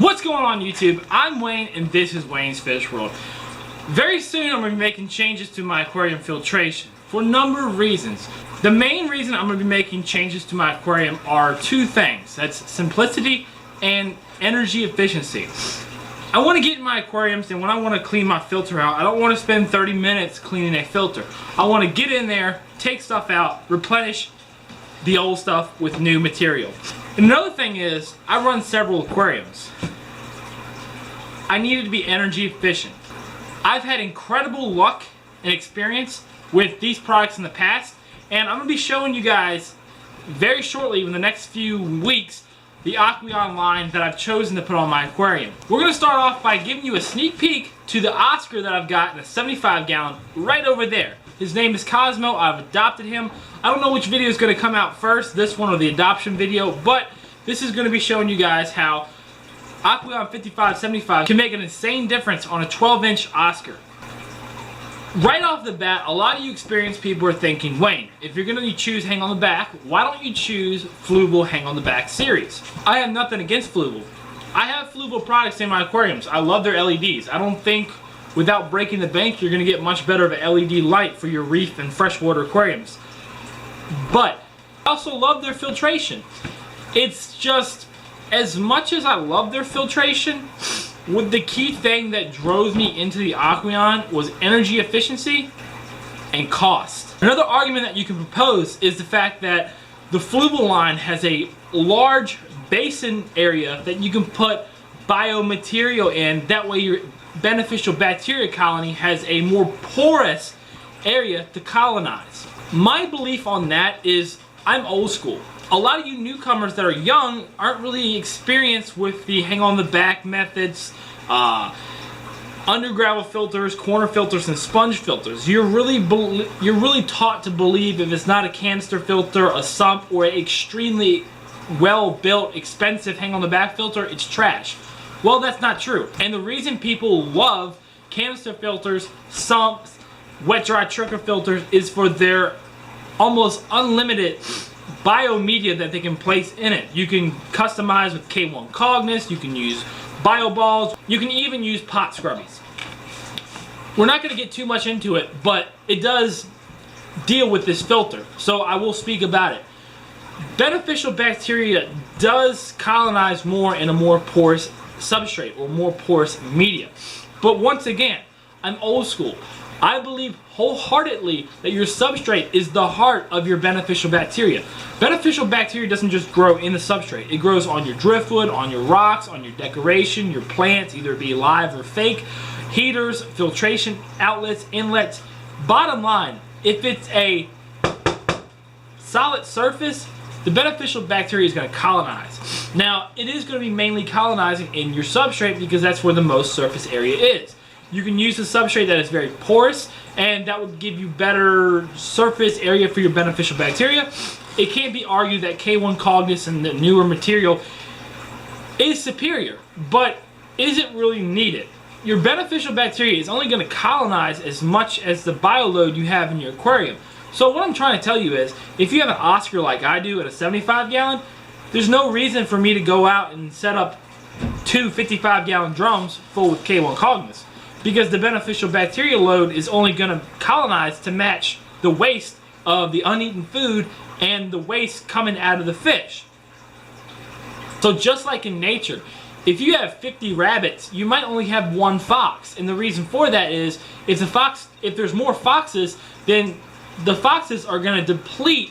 What's going on YouTube? I'm Wayne and this is Wayne's Fish World. Very soon I'm going to be making changes to my aquarium filtration for a number of reasons. The main reason I'm going to be making changes to my aquarium are two things. That's simplicity and energy efficiency. I want to get in my aquariums, and when I want to clean my filter out, I don't want to spend 30 minutes cleaning a filter. I want to get in there, take stuff out, replenish the old stuff with new material. And another thing is, I run several aquariums. I needed to be energy efficient. I've had incredible luck and experience with these products in the past, and I'm going to be showing you guys very shortly in the next few weeks the Aqueon line that I've chosen to put on my aquarium. We're going to start off by giving you a sneak peek to the Oscar that I've got in a 75 gallon right over there. His name is Cosmo. I've adopted him. I don't know which video is going to come out first, this one or the adoption video, but this is going to be showing you guys how Aqueon 5575 can make an insane difference on a 12-inch Oscar. Right off the bat, a lot of you experienced people are thinking, Wayne, if you're going to choose hang on the back, why don't you choose Fluval hang on the back series? I have nothing against Fluval. I have Fluval products in my aquariums. I love their LEDs. I don't think without breaking the bank you're going to get much better of an LED light for your reef and freshwater aquariums. But I also love their filtration. It's just, as much as I love their filtration, the key thing that drove me into the Aqueon was energy efficiency and cost. Another argument that you can propose is the fact that the Fluval line has a large basin area that you can put biomaterial in. That way your beneficial bacteria colony has a more porous area to colonize. My belief on that is I'm old school. A lot of you newcomers that are young aren't really experienced with the hang on the back methods, undergravel filters, corner filters, and sponge filters. You're really taught to believe if it's not a canister filter, a sump, or an extremely well-built, expensive hang on the back filter, it's trash. Well, that's not true. And the reason people love canister filters, sumps, wet-dry trickle filters is for their almost unlimited biomedia that they can place in it. You can customize with K1 Cognis, you can use bio balls, you can even use pot scrubbies. We're not going to get too much into it, but it does deal with this filter, so I will speak about it. Beneficial bacteria does colonize more in a more porous substrate or more porous media. But once again, I'm old school. I believe wholeheartedly that your substrate is the heart of your beneficial bacteria. Beneficial bacteria doesn't just grow in the substrate. It grows on your driftwood, on your rocks, on your decoration, your plants, either it be live or fake, heaters, filtration, outlets, inlets. Bottom line, if it's a solid surface, the beneficial bacteria is going to colonize. Now, it is going to be mainly colonizing in your substrate because that's where the most surface area is. You can use a substrate that is very porous, and that would give you better surface area for your beneficial bacteria. It can't be argued that K1 Cognis and the newer material is superior, but is it really needed? Your beneficial bacteria is only going to colonize as much as the bioload you have in your aquarium. So what I'm trying to tell you is, if you have an Oscar like I do at a 75 gallon, there's no reason for me to go out and set up two 55 gallon drums full with K1 Cognis, because the beneficial bacteria load is only going to colonize to match the waste of the uneaten food and the waste coming out of the fish. So just like in nature, if you have 50 rabbits, you might only have one fox. And the reason for that is, if there's more foxes, then the foxes are going to deplete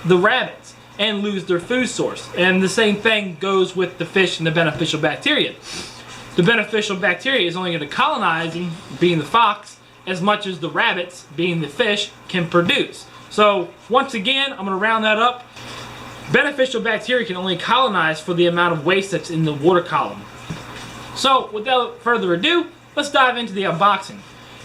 the rabbits and lose their food source. And the same thing goes with the fish and the beneficial bacteria. The beneficial bacteria is only going to colonize, being the fox, as much as the rabbits, being the fish, can produce. So once again, I'm going to round that up. Beneficial bacteria can only colonize for the amount of waste that's in the water column. So without further ado, let's dive into the unboxing.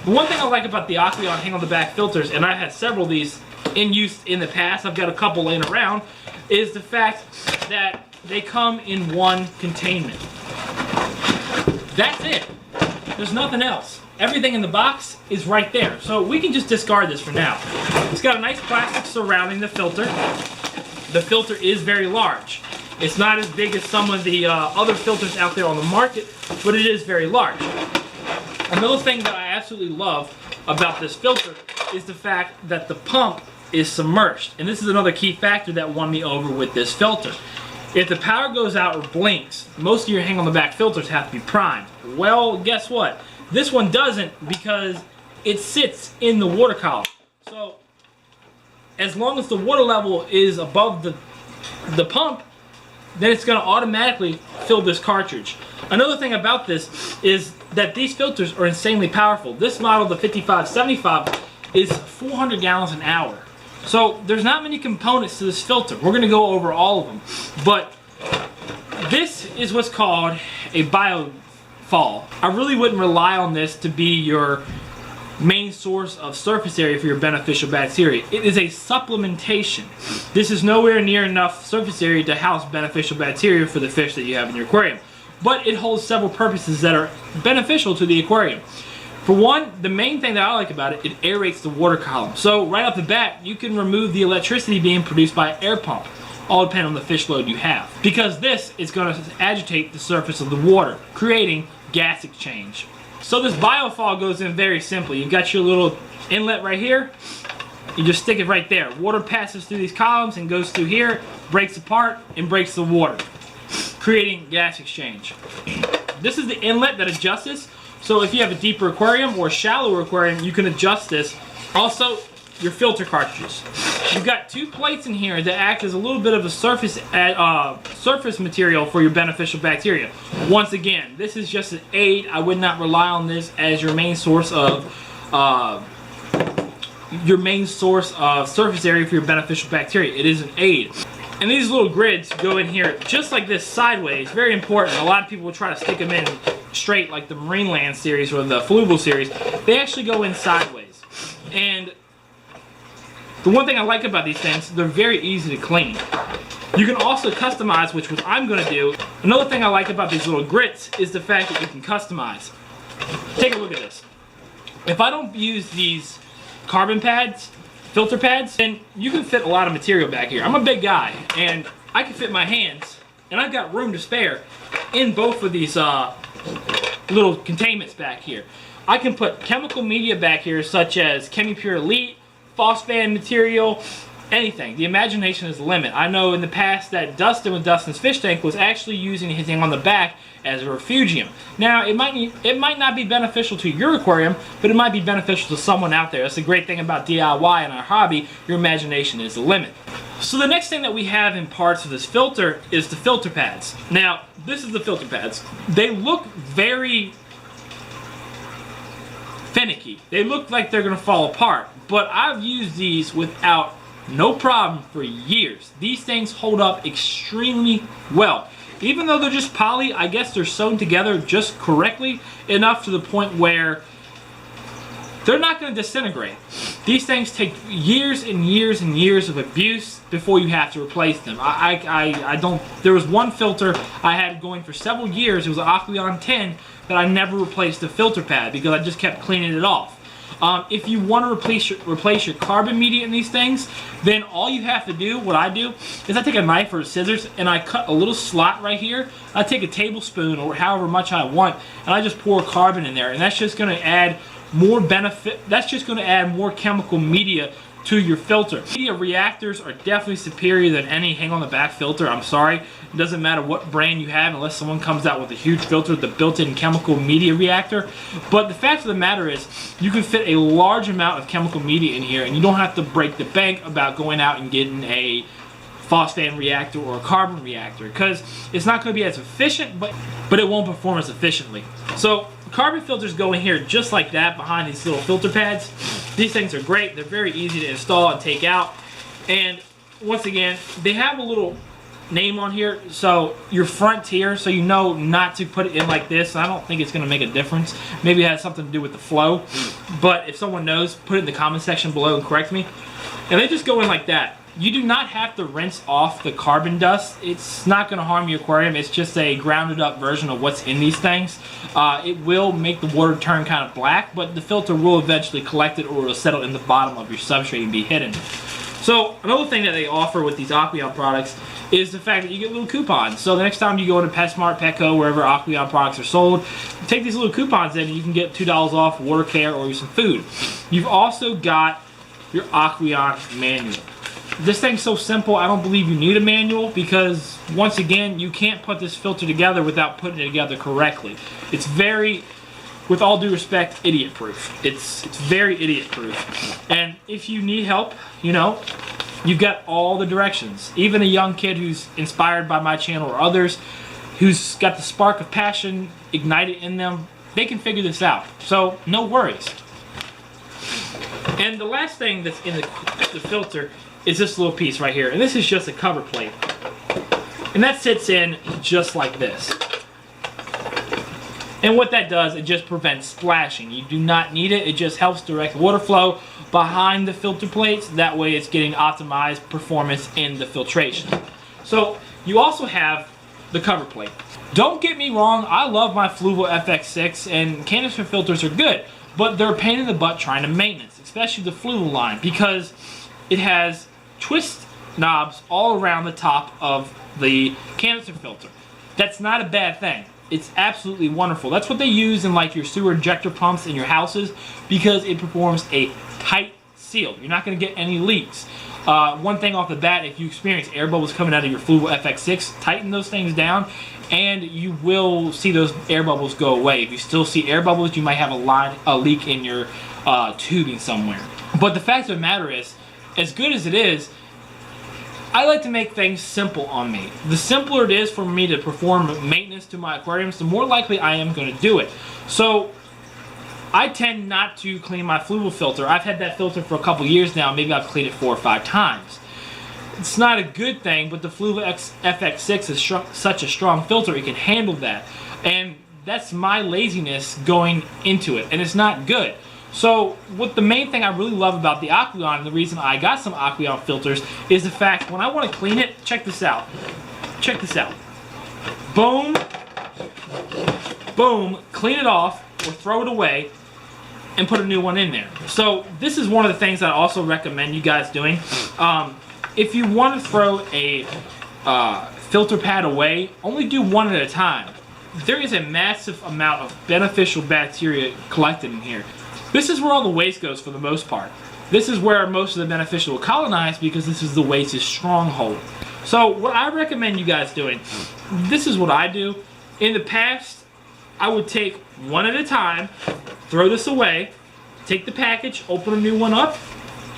The one thing I like about the Aqueon hang on the back filters, and I had several of these in use in the past, I've got a couple laying around, is the fact that they come in one containment. That's it. There's nothing else. Everything in the box is right there. So we can just discard this for now. It's got a nice plastic surrounding the filter. The filter is very large. It's not as big as some of the other filters out there on the market, but it is very large. Another thing that I absolutely love about this filter is the fact that the pump is submerged. And this is another key factor that won me over with this filter. If the power goes out or blinks, most of your hang on the back filters have to be primed. Well, guess what? This one doesn't, because it sits in the water column. So as long as the water level is above the pump, then it's going to automatically fill this cartridge. Another thing about this is that these filters are insanely powerful. This model, the 5575, is 400 gallons an hour. So there's not many components to this filter. We're going to go over all of them. But this is what's called a biofall. I really wouldn't rely on this to be your main source of surface area for your beneficial bacteria. It is a supplementation. This is nowhere near enough surface area to house beneficial bacteria for the fish that you have in your aquarium. But it holds several purposes that are beneficial to the aquarium. For one, the main thing that I like about it, it aerates the water column. So right off the bat, you can remove the electricity being produced by an air pump, all depending on the fish load you have. Because this is going to agitate the surface of the water, creating gas exchange. So this biofall goes in very simply. You've got your little inlet right here. You just stick it right there. Water passes through these columns and goes through here, breaks apart, and breaks the water, creating gas exchange. This is the inlet that adjusts this. So if you have a deeper aquarium or a shallower aquarium, you can adjust this. Also, your filter cartridges. You've got two plates in here that act as a little bit of a surface material for your beneficial bacteria. Once again, this is just an aid. I would not rely on this as your main source of surface area for your beneficial bacteria. It is an aid. And these little grids go in here just like this sideways. Very important. A lot of people will try to stick them in straight like the Marineland series or the Fluval series. They actually go in sideways. And the one thing I like about these things, they're very easy to clean. You can also customize, which I'm going to do. Another thing I like about these little grits is the fact that you can customize. Take a look at this. If I don't use these carbon pads, filter pads, then you can fit a lot of material back here. I'm a big guy, and I can fit my hands, and I've got room to spare in both of these little containments back here. I can put chemical media back here, such as ChemiPure Elite, Phosphate material, anything. The imagination is the limit. I know in the past that Dustin with Dustin's Fish Tank was actually using his thing on the back as a refugium. Now, it might not be beneficial to your aquarium, but it might be beneficial to someone out there. That's the great thing about DIY and our hobby. Your imagination is the limit. So the next thing that we have in parts of this filter is the filter pads. Now, this is the filter pads. They look very finicky. They look like they're going to fall apart, but I've used these without no problem for years. These things hold up extremely well. Even though they're just poly, I guess they're sewn together just correctly enough to the point where they're not going to disintegrate. These things take years and years and years of abuse before you have to replace them. I don't. There was one filter I had going for several years. It was an Aqueon 10 that I never replaced the filter pad because I just kept cleaning it off. If you want to replace your carbon media in these things, then all you have to do, what I do, is I take a knife or scissors and I cut a little slot right here. I take a tablespoon or however much I want, and I just pour carbon in there, and that's just going to add more benefit. That's just going to add more chemical media to your filter. Media reactors are definitely superior than any hang on the back filter. I'm sorry. It doesn't matter what brand you have unless someone comes out with a huge filter with a built-in chemical media reactor. But the fact of the matter is you can fit a large amount of chemical media in here and you don't have to break the bank about going out and getting a phosphate reactor or a carbon reactor because it's not going to be as efficient, but it won't perform as efficiently. So carbon filters go in here just like that behind these little filter pads. These things are great. They're very easy to install and take out. And once again, they have a little name on here, so your front tier, so you know not to put it in like this. I don't think it's going to make a difference. Maybe it has something to do with the flow. But if someone knows, put it in the comment section below and correct me. And they just go in like that. You do not have to rinse off the carbon dust. It's not going to harm your aquarium. It's just a grounded up version of what's in these things. It will make the water turn kind of black, but the filter will eventually collect it or it'll settle in the bottom of your substrate and be hidden. So another thing that they offer with these Aqueon products is the fact that you get little coupons. So the next time you go into PetSmart, Petco, wherever Aqueon products are sold, you take these little coupons in and you can get $2 off water care or some food. You've also got your Aqueon manual. This thing's so simple, I don't believe you need a manual because, once again, you can't put this filter together without putting it together correctly. It's very, with all due respect, idiot-proof. It's very idiot-proof. And if you need help, you know, you've got all the directions. Even a young kid who's inspired by my channel or others, who's got the spark of passion ignited in them, they can figure this out. So, no worries. And the last thing that's in the filter is this little piece right here. And this is just a cover plate. And that sits in just like this. And what that does, it just prevents splashing. You do not need it. It just helps direct water flow behind the filter plates. That way it's getting optimized performance in the filtration. So you also have the cover plate. Don't get me wrong, I love my Fluval FX6 and canister filters are good, but they're a pain in the butt trying to maintenance, especially the Fluval line, because it has twist knobs all around the top of the canister filter. That's not a bad thing. It's absolutely wonderful. That's what they use in like your sewer injector pumps in your houses because it performs a tight seal. You're not going to get any leaks. One thing off the bat, if you experience air bubbles coming out of your Fluval FX6, tighten those things down and you will see those air bubbles go away. If you still see air bubbles, you might have a leak in your tubing somewhere. But the fact of the matter is, as good as it is, I like to make things simple on me. The simpler it is for me to perform maintenance to my aquariums, the more likely I am going to do it. So I tend not to clean my Fluval filter. I've had that filter for a couple years now. Maybe I've cleaned it 4 or 5 times. It's not a good thing, but the Fluval FX6 is such a strong filter, it can handle that. And that's my laziness going into it, and it's not good. So, what the main thing I really love about the Aqueon, and the reason I got some Aqueon filters, is the fact when I want to clean it, check this out. Check this out. Boom, boom, clean it off, or throw it away, and put a new one in there. So, this is one of the things I also recommend you guys doing. If you want to throw a filter pad away, only do one at a time. There is a massive amount of beneficial bacteria collected in here. This is where all the waste goes for the most part. This is where most of the beneficial will colonize because this is the waste's stronghold. So what I recommend you guys doing, this is what I do. In the past, I would take one at a time, throw this away, take the package, open a new one up,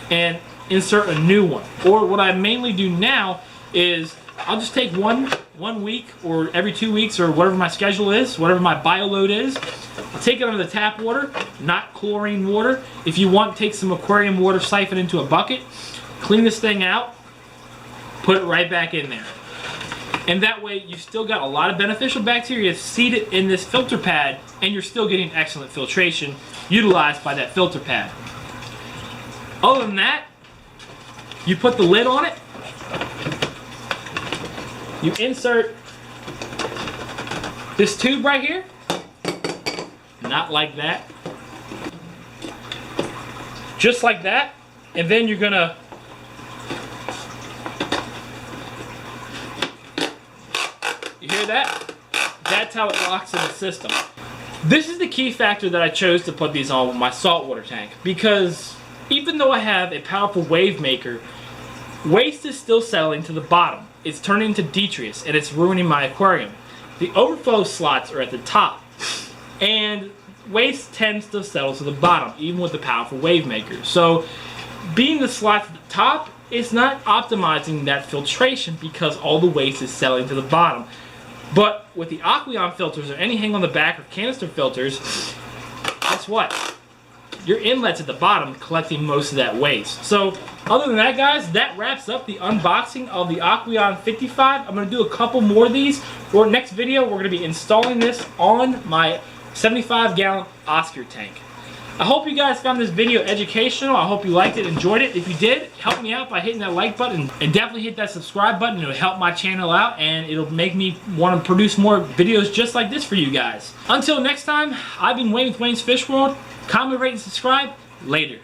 and insert a new one. Or what I mainly do now is I'll just take one week or every 2 weeks or whatever my schedule is, whatever my bio load is. I'll take it under the tap water, not chlorine water. If you want, take some aquarium water, siphon into a bucket, clean this thing out, put it right back in there. And that way you've still got a lot of beneficial bacteria seated in this filter pad and you're still getting excellent filtration utilized by that filter pad. Other than that, you put the lid on it, you insert this tube right here, not like that, just like that, and then you're gonna you hear that? That's how it locks in the system. This is the key factor that I chose to put these on with my saltwater tank, because even though I have a powerful wave maker, waste is still settling to the bottom. It's turning into detritus and it's ruining my aquarium. The overflow slots are at the top and waste tends to settle to the bottom even with the powerful wave maker. So being the slots at the top, it's not optimizing that filtration because all the waste is settling to the bottom. But with the Aqueon filters or any hang on the back or canister filters, guess what? Your inlet's at the bottom collecting most of that waste. So other than that, guys, that wraps up the unboxing of the Aqueon 55. I'm going to do a couple more of these. For next video, we're going to be installing this on my 75-gallon Oscar tank. I hope you guys found this video educational. I hope you liked it, enjoyed it. If you did, help me out by hitting that like button and definitely hit that subscribe button. It'll help my channel out and it'll make me want to produce more videos just like this for you guys. Until next time, I've been Wayne with Wayne's Fish World. Comment, rate, and subscribe. Later.